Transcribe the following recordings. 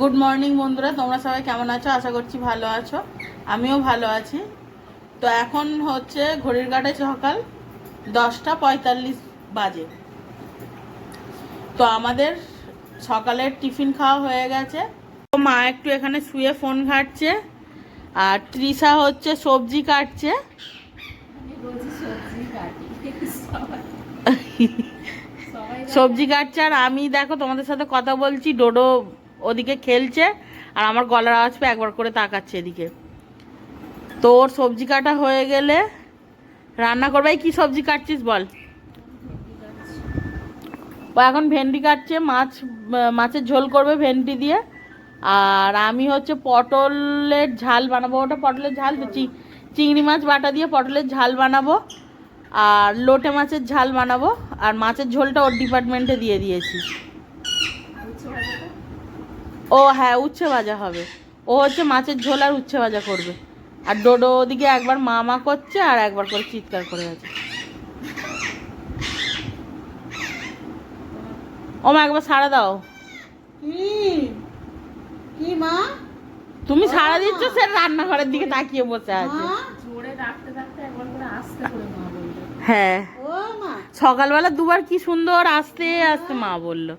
Good morning বন্ধুরা, তোমরা সবাই কেমন আছো? আশা করছি ভালো আছো। আমিও ভালো আছি। তো এখন হচ্ছে ঘড়ির কাঁটায় সকাল 10:45 বাজে। তো আমাদের সকালের টিফিন খাওয়া হয়ে গেছে। তো মা একটু এখানে শুয়ে ফোন ঘাঁটছে, আর তৃষা হচ্ছে সবজি কাটছে। সবজি কাটছে আর আমি দেখো তোমাদের সাথে কথা বলছি, ডোডো ওদিকে খেলছে আর আমার গলার আওয়াজ পেয়ে একবার করে তাকাচ্ছে এদিকে। তো ওর সবজি কাটা হয়ে গেলে রান্না করবে। কি সবজি কাটছিস বল? ও এখন ভেন্ডি কাটছে, মাছের ঝোল করবে ভেন্ডি দিয়ে। আর আমি হচ্ছে পটলের ঝাল বানাবো। ওটা পটলের ঝাল তো চিংড়ি মাছ বাটা দিয়ে পটলের ঝাল বানাবো, আর লোটে মাছের ঝাল বানাবো। আর মাছের ঝোলটা ওর ডিপার্টমেন্টে দিয়ে দিয়েছি। ও হ্যাঁ, উচ্ছে ভাজা হবে। ও হচ্ছে মাছের ঝোল আর উচ্ছে ভাজা করবে। আর ডোডো ওদিকে একবার মা করছে আর একবার করে চিৎকার করে আছে। ও মা, একবার সাড়া দাও। কি মা? তুমি সাড়া দিচ্ছ, সে রান্নাঘরের দিকে তাকিয়ে বসে আছে। হ্যাঁ, সকালবেলা দুবার কি সুন্দর আস্তে আস্তে মা বললো।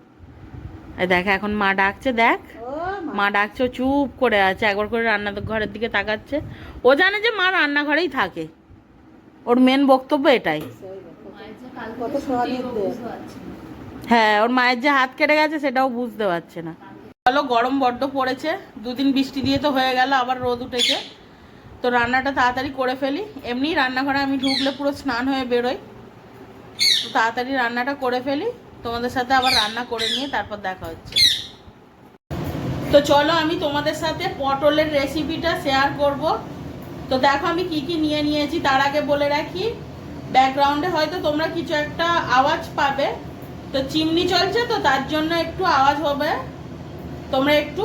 দেখ এখন মা ডাকছে, দেখ মা ডাকছে, ও চুপ করে আছে, একবার করে রান্নাঘরের দিকে তাকাচ্ছে। ও জানে যে মা রান্নাঘরেই থাকে, ওর মেন বক্তব্য এটাই। হ্যাঁ, ওর মায়ের যে হাত কেটে গেছে সেটাও বুঝতে পারছে না। চলো, গরম বড্ড পড়েছে, দুদিন বৃষ্টি দিয়ে তো হয়ে গেল, আবার রোদ উঠেছে। তো রান্নাটা তাড়াতাড়ি করে ফেলি। এমনি রান্নাঘরে আমি ঢুকলে পুরো স্নান হয়ে বেরোই, তো তাড়াতাড়ি রান্নাটা করে ফেলি। তোমাদের সাথে আবার রান্না করে নিয়ে তারপর দেখা হচ্ছে। তো চলো, আমি তোমাদের সাথে পটলের রেসিপিটা শেয়ার করব। তো দেখো আমি কি কি নিয়ে নিয়েছি। তার আগে বলে রাখি, ব্যাকগ্রাউন্ডে হয়তো তোমরা কিছু একটা আওয়াজ পাবে। তো চিমনি চলছে, তো তার জন্য একটু আওয়াজ হবে, তোমরা একটু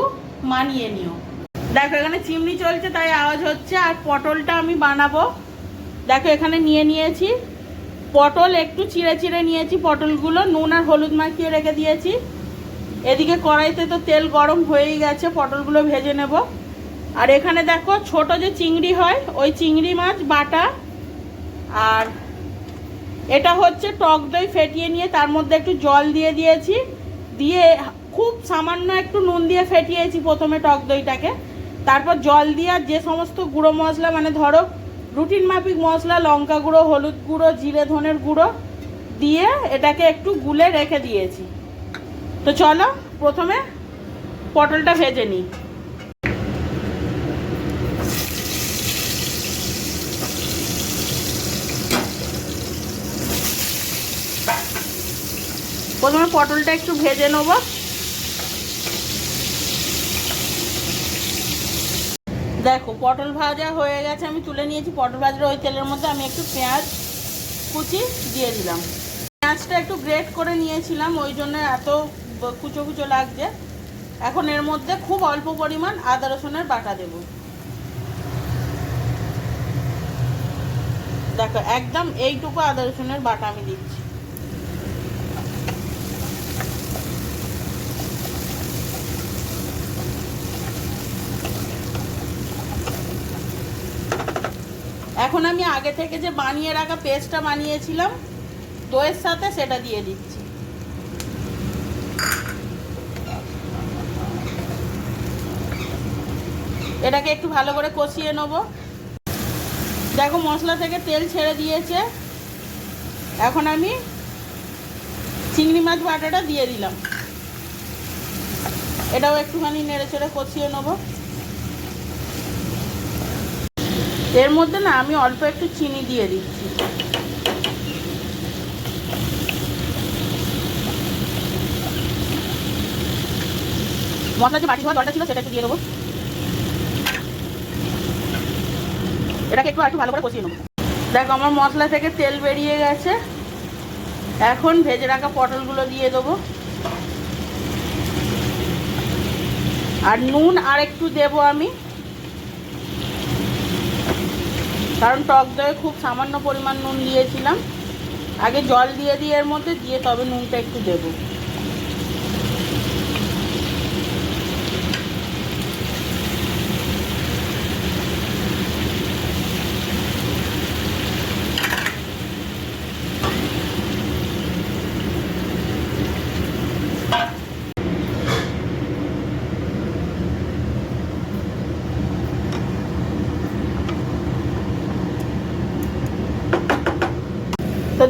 মানিয়ে নিও। দেখো এখানে চিমনি চলছে তাই আওয়াজ হচ্ছে। আর পটলটা আমি বানাবো। দেখো এখানে নিয়ে নিয়েছি পটল, একটু চিড়ে চিড়ে নিয়েছি পটলগুলো, নুন আর হলুদ মাখিয়ে রেখে দিয়েছি। এদিকে কড়াইতে তো তেল গরম হয়েই গেছে, পটলগুলো ভেজে নেব। আর এখানে দেখো ছোট যে চিংড়ি হয়, ওই চিংড়ি মাছ বাটা। আর এটা হচ্ছে টক দই ফেটিয়ে নিয়ে তার মধ্যে একটু জল দিয়ে দিয়েছি, দিয়ে খুব সামান্য একটু নুন দিয়ে ফেটিয়েছি প্রথমে টক দইটাকে। তারপর জল দিয়ে আর যে সমস্ত গুঁড়ো মশলা, মানে ধরো রুটিন মাফিক মশলা, লঙ্কা গুঁড়ো, হলুদ গুঁড়ো, জিরে ধনের গুঁড়ো দিয়ে এটাকে একটু গুলে রেখে দিয়েছি। তো চলো প্রথমে পটলটা ভেজে নিই। প্রথমে পটলটা একটু ভেজে নেব। দেখো পটল ভাজা হয়ে গেছে, আমি তুলে নিয়েছি। পটল ভাজার ওই তেলের মধ্যে আমি একটু পেঁয়াজ কুচি দিয়ে দিলাম। পেঁয়াজটা একটু গ্রেট করে নিয়েছিলাম, ওই জন্য এত কুচো কুচো লাগছে। এখন এর মধ্যে খুব অল্প পরিমাণ আদা রসুনের বাটা দেব। দেখো একদম এইটুকু আদা রসুনের বাটা আমি দিচ্ছি। এখন আমি আগে থেকে যে বানিয়ে রাখা পেস্টটা বানিয়েছিলাম দইয়ের সাথে, সেটা দিয়ে দিচ্ছি। এটাকে একটু ভালো করে কষিয়ে নেব। দেখো মশলা থেকে তেল ছেড়ে দিয়েছে। এখন আমি চিংড়ি মাছ বাটাটা দিয়ে দিলাম। এটাও একটুখানি নেড়ে চেড়ে কষিয়ে নেব। এর মধ্যে না আমি অল্প একটু চিনি দিয়ে দিচ্ছি। মশলা যে বাটি ধোয়া জলটা ছিল সেটা একটু দিয়ে দেবো। এটাকে একটু ভালো করে কষিয়ে নেবো। দেখো আমার মশলা থেকে তেল বেরিয়ে গেছে। এখন ভেজে রাখা পটলগুলো দিয়ে দেবো। আর নুন আর একটু দেবো আমি, কারণ টক দয়ে খুব সামান্য পরিমাণ নুন দিয়েছিলাম। আগে জল দিয়ে দিয়ে এর মধ্যে দিয়ে তবে নুনটা একটু দেবো।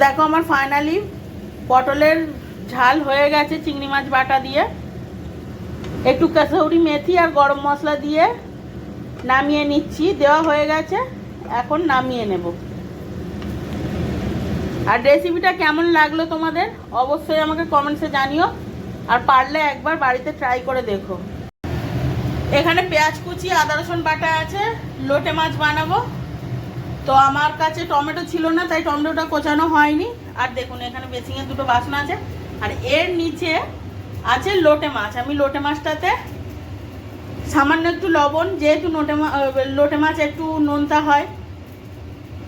দেখো আমার ফাইনালি পটলের ঝাল হয়ে গেছে চিংড়ি মাছ বাটা দিয়ে, একটু কাসৌরি মেথি আর গরম মশলা দিয়ে নামিয়ে নিচ্ছি। দেওয়া হয়ে গেছে, এখন নামিয়ে নেব। আর রেসিপিটা কেমন লাগলো তোমাদের অবশ্যই আমাকে কমেন্টসে জানিও, আর পারলে একবার বাড়িতে ট্রাই করে দেখো। এখানে পেঁয়াজ কুচি আদা রসুন বাটা আছে, লোটে মাছ বানাবো। তো আমার কাছে টমেটো ছিল না, তাই টমেটোটা কোচানো হয়নি। আর দেখুন এখানে বেসিংয়ে দুটো বাসন আছে, আর এর নিচে আছে লোটে মাছ। আমি লোটে মাছটাতে সামান্য একটু লবণ, যেহেতু লোটে মাছ একটু নোনতা হয়,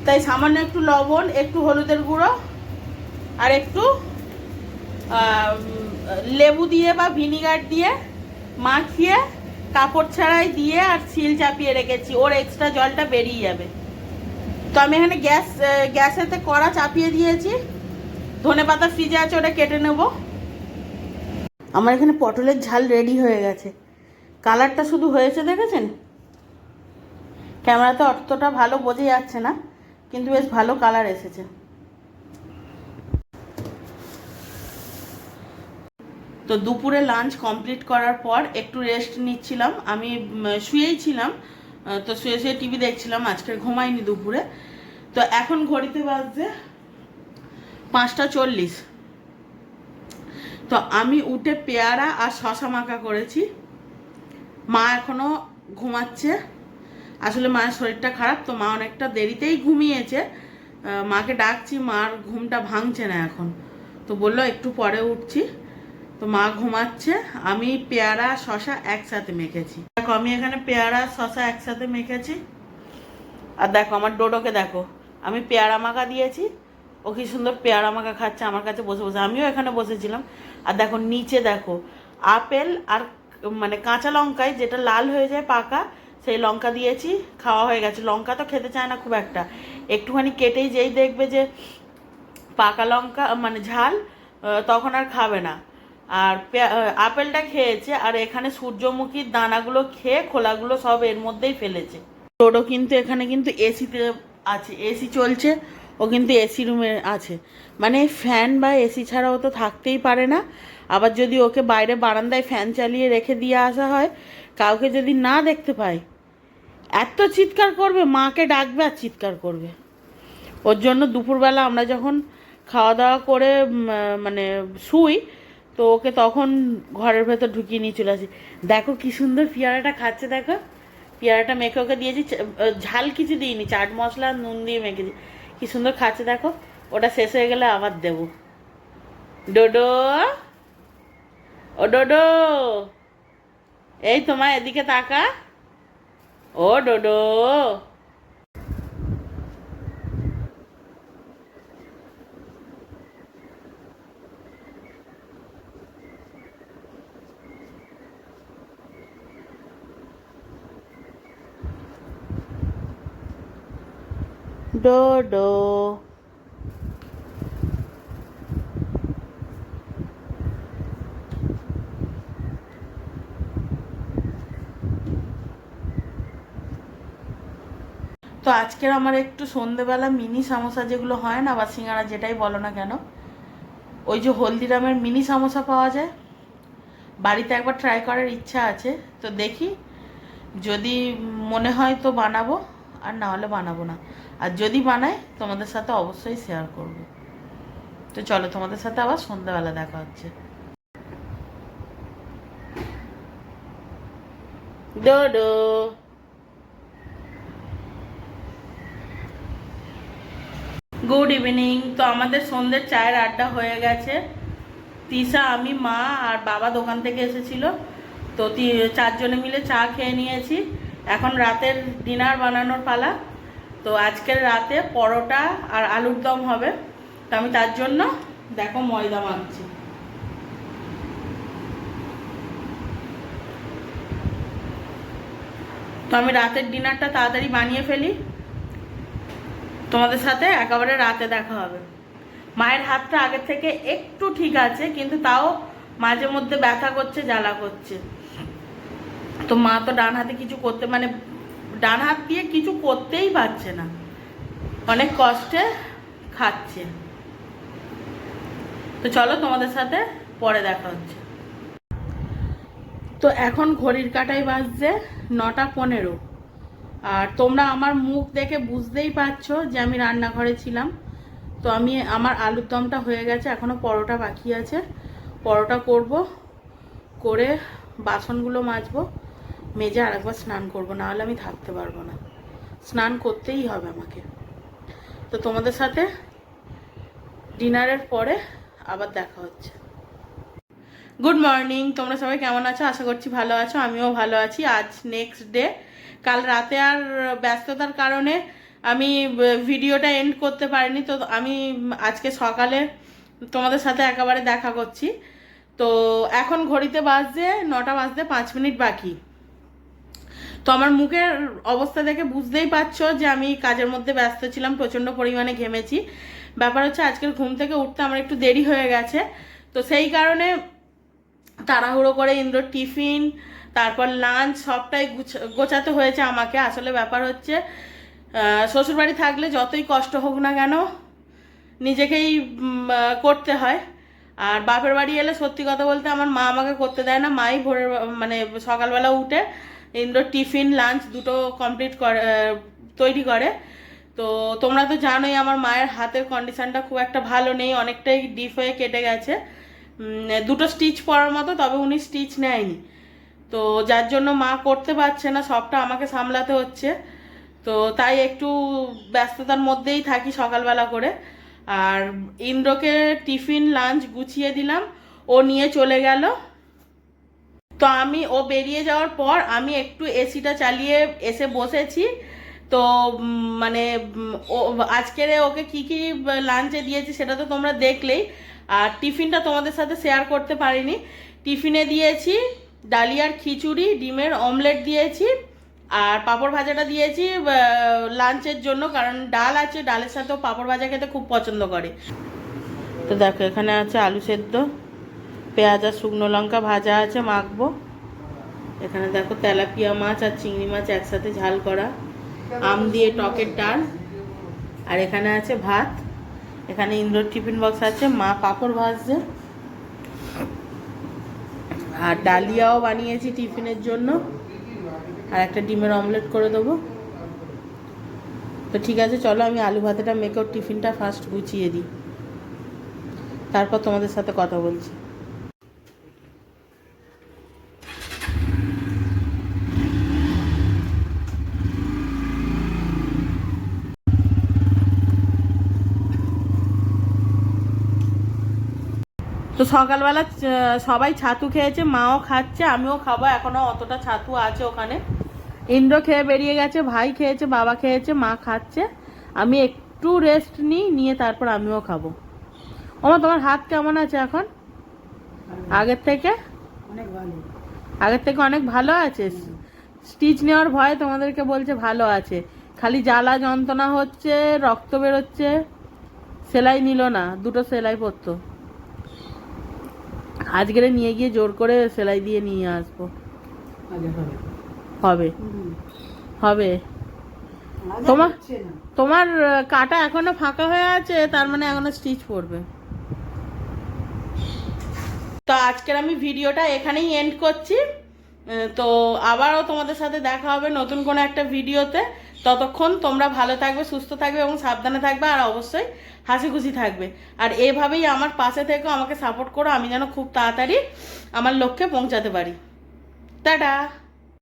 তাই সামান্য একটু লবণ, একটু হলুদের গুঁড়ো আর একটু লেবু দিয়ে বা ভিনিগার দিয়ে মাখিয়ে কাপড় ছাড়াই দিয়ে আর সিল চাপিয়ে রেখেছি, ওর এক্সট্রা জলটা বেরিয়ে যাবে। তো আমি এখানে গ্যাসেতে কড়া চাপিয়ে দিয়েছি, ধনেপাতা ফ্রিজে আছে, ওটা কেটে নেব। আমার এখানে পটলের ঝাল রেডি হয়ে গেছে। কালারটা শুধু হয়েছে দেখেছেন, ক্যামেরাতে অতটা ভালো বোঝা যাচ্ছে না, কিন্তু বেশ ভালো কালার এসেছে। তো দুপুরে লাঞ্চ কমপ্লিট করার পর একটু রেস্ট নিচ্ছিলাম, আমি শুয়েই ছিলাম। তো শুয়ে শুয়ে টিভি দেখছিলাম, আজকে ঘুমাইনি দুপুরে। তো এখন ঘড়িতে বাজছে 5:40। তো আমি উঠে পেয়ারা আর শশা মাখা করেছি। মা এখনো ঘুমাচ্ছে, আসলে মায়ের শরীরটা খারাপ, তো মা অনেকটা দেরিতেই ঘুমিয়েছে। মাকে ডাকছি, মার ঘুমটা ভাঙছে না এখন, তো বললো একটু পরে উঠছি। তো মা ঘুমাচ্ছে, আমি পেয়ারা শশা একসাথে মেখেছি। দেখো আমি এখানে পেয়ারা শশা একসাথে মেখেছি। আর দেখো আমার ডোডোকে দেখো, আমি পেয়ারা মাখা দিয়েছি, ও কি সুন্দর পেয়ারা মাখা খাচ্ছে আমার কাছে বসে বসে। আমিও এখানে বসেছিলাম। আর দেখো নিচে দেখো আপেল আর মানে কাঁচা লঙ্কায় যেটা লাল হয়ে যায় পাকা, সেই লঙ্কা দিয়েছি, খাওয়া হয়ে গেছে। লঙ্কা তো খেতে চায় না খুব একটা, একটুখানি কেটেই যেই দেখবে যে পাকা লঙ্কা মানে ঝাল, তখন আর খাবে না। আর আপেলটা খেয়েছে, আর এখানে সূর্যমুখীর দানাগুলো খেয়ে খোলাগুলো সব এর মধ্যেই ফেলেছে। টোটো কিন্তু এখানে কিন্তু এসিতে আছে, এসি চলছে, ও কিন্তু এসি রুমে আছে। মানে ফ্যান বা এসি ছাড়া ও তো থাকতেই পারে না। আবার যদি ওকে বাইরে বারান্দায় ফ্যান চালিয়ে রেখে দিয়ে আসা হয়, কাউকে যদি না দেখতে পায়, এত চিৎকার করবে, মাকে ডাকবে আর চিৎকার করবে। ওর জন্য দুপুরবেলা আমরা যখন খাওয়া দাওয়া করে মানে শুই, তো ওকে তখন ঘরের ভেতর ঢুকিয়ে নিয়ে চলে আসি। দেখো কি সুন্দর পেয়ারাটা খাচ্ছে, দেখো পেয়ারাটা মেখে ওকে দিয়েছি, ঝাল কিছু দিইনি, চাট মশলা নুন দিয়ে মেখেছি, কি সুন্দর খাচ্ছে দেখো। ওটা শেষ হয়ে গেলে আবার দেবো। ডোডো, ও ডোডো, এই তোমার এদিকে তাকা, ও ডোডো। ডোডো, তো আজকের আমার একটু সন্ধেবেলা মিনি সামোসা যেগুলো হয় না, বা সিঙ্গারা যেটাই বলো না কেন, ওই যে হলদিরামের মিনি সামোসা পাওয়া যায়, বাড়িতে একবার ট্রাই করার ইচ্ছা আছে। তো দেখি যদি মনে হয় তো বানাবো, আর না হলে বানাবো না। আর যদি বানাই তোমাদের সাথে অবশ্যই শেয়ার করব। তো চলো তোমাদের সাথে আবার সন্ধ্যাবেলা দেখা হচ্ছে। Dodo, good evening. তো আমাদের সন্ধ্যের চায়ের আড্ডা হয়ে গেছে। তিশা, আমি, মা আর বাবা দোকান থেকে এসেছিল, তো 4 জনে মিলে চা খেয়ে নিয়েছি। এখন রাতের ডিনার বানানোর পালা। তো আজকের রাতে পরোটা আর আলুর দম হবে, তো আমি তার জন্য দেখো ময়দা মাখছি। তো আমি রাতের ডিনারটা তাড়াতাড়ি বানিয়ে ফেলি, তোমাদের সাথে একেবারে রাতে দেখা হবে। মায়ের হাতটা আগের থেকে একটু ঠিক আছে, কিন্তু তাও মাঝে মধ্যে ব্যথা করছে, জ্বালা করছে। তো মা তো ডান হাতে কিছু করতে, মানে ডান হাত দিয়ে কিছু করতেই পারছে না, অনেক কষ্টে খাচ্ছে। তো চলো তোমাদের সাথে পরে দেখা হচ্ছে। তো এখন ঘড়ির কাঁটায় বাজছে 9:15, আর তোমরা আমার মুখ দেখে বুঝতেই পারছো যে আমি রান্নাঘরে ছিলাম। তো আমার আলুর দমটা হয়ে গেছে, এখনও পরোটা বাকি আছে। পরোটা করব, করে বাসনগুলো মাজবো, মেজে আরেকবার স্নান করবো, নাহলে আমি থাকতে পারবো না। স্নান করতেই হবে আমাকে। তো তোমাদের সাথে ডিনারের পরে আবার দেখা হচ্ছে। গুড মর্নিং, তোমরা সবাই কেমন আছো? আশা করছি ভালো আছো, আমিও ভালো আছি। আজ নেক্সট ডে। কাল রাতে আর ব্যস্ততার কারণে আমি ভিডিওটা এন্ড করতে পারিনি। তো আমি আজকে সকালে তোমাদের সাথে একেবারে দেখা করছি। তো এখন ঘড়িতে বাজছে 9:05 বাকি। তো আমার মুখের অবস্থা দেখে বুঝতেই পারছো যে আমি কাজের মধ্যে ব্যস্ত ছিলাম, প্রচণ্ড পরিমাণে ঘেমেছি। ব্যাপার হচ্ছে আজকের ঘুম থেকে উঠতে আমার একটু দেরি হয়ে গেছে। তো সেই কারণে তাড়াহুড়ো করে ইন্দ্রর টিফিন, তারপর লাঞ্চ সবটাই গোছাতে হয়েছে আমাকে। আসলে ব্যাপার হচ্ছে শ্বশুরবাড়ি থাকলে যতই কষ্ট হোক না কেন নিজেকেই করতে হয়। আর বাপের বাড়ি এলে সত্যি কথা বলতে আমার মা আমাকে করতে দেয় না। মাই ভোরের মানে সকালবেলা উঠে ইন্দ্রর টিফিন লাঞ্চ দুটো কমপ্লিট করে তৈরি করে। তো তোমরা তো জানোই আমার মায়ের হাতের কন্ডিশনটা খুব একটা ভালো নেই, অনেকটাই ডিপ হয়ে কেটে গেছে। দুটো স্টিচ পরার মতো, তবে উনি স্টিচ নেয়নি। তো যার জন্য মা করতে পারছে না, সবটা আমাকে সামলাতে হচ্ছে। তো তাই একটু ব্যস্ততার মধ্যেই থাকি সকালবেলা করে। আর ইন্দ্রকে টিফিন লাঞ্চ গুছিয়ে দিলাম, ও নিয়ে চলে গেল। তো ও বেরিয়ে যাওয়ার পর আমি একটু এসিটা চালিয়ে এসে বসেছি। তো মানে ও আজকের ওকে কি কি লাঞ্চে দিয়েছি সেটা তো তোমরা দেখলেই। আর টিফিনটা তোমাদের সাথে শেয়ার করতে পারিনি। টিফিনে দিয়েছি ডালিয়ার খিচুড়ি, ডিমের অমলেট দিয়েছি, আর পাঁপড় ভাজাটা দিয়েছি লাঞ্চের জন্য, কারণ ডাল আছে, ডালের সাথেও পাঁপড় ভাজা খেতে খুব পছন্দ করে। তো দেখো এখানে আছে আলু সেদ্ধ, পেঁয়াজ আর শুকনো লঙ্কা ভাজা আছে, মাখবো। এখানে দেখো তেলাপিয়া মাছ আর চিংড়ি মাছ একসাথে ঝাল করা, আম দিয়ে টকের ডাল, আর এখানে আছে ভাত। এখানে ইন্দ্রর টিফিন বক্স আছে, মা পাঁপড় ভাজছে, আর ডালিয়াও বানিয়েছি টিফিনের জন্য, আর একটা ডিমের অমলেট করে দেবো। তো ঠিক আছে, চলো আমি আলু ভাতেটা মেখে টিফিনটা ফার্স্ট গুছিয়ে দিই, তারপর তোমাদের সাথে কথা বলছি। তো সকালবেলা সবাই ছাতু খেয়েছে, মাও খাচ্ছে, আমিও খাবো, এখনও অতটা ছাতু আছে ওখানে। ইন্দ্র খেয়ে বেরিয়ে গেছে, ভাই খেয়েছে, বাবা খেয়েছে, মা খাচ্ছে। আমি একটু রেস্ট নিয়ে তারপর আমিও খাবো। তোমার হাত কেমন আছে এখন? আগের থেকে অনেক ভালো আছে। স্টিচ নেওয়ার ভয়ে তোমাদেরকে বলছে ভালো আছে, খালি জ্বালা যন্ত্রণা হচ্ছে, রক্ত বেরোচ্ছে। সেলাই নিল না, দুটো সেলাই পড়তো। আজকের নিয়ে গিয়ে জোর করে সেলাই দিয়ে নিয়ে আসবো। হবে হবে। তোমার কাটা এখনো ফাঁকা হয়ে আছে, তার মানে এখনো স্টিচ পড়বে। তো আজকের আমি ভিডিওটা এখানেই এন্ড করছি। তো আবারও তোমাদের সাথে দেখা হবে নতুন কোনো একটা ভিডিওতে। ততক্ষণ তোমরা ভালো থাকবে, সুস্থ থাকবে এবং সাবধানে থাকবে, আর অবশ্যই হাসি খুশি থাকবে। আর এভাবেই আমার পাশে থেকে আমাকে সাপোর্ট করো, আমি যেন খুব তাড়াতাড়ি আমার লক্ষ্যে পৌঁছাতে পারি। টাটা।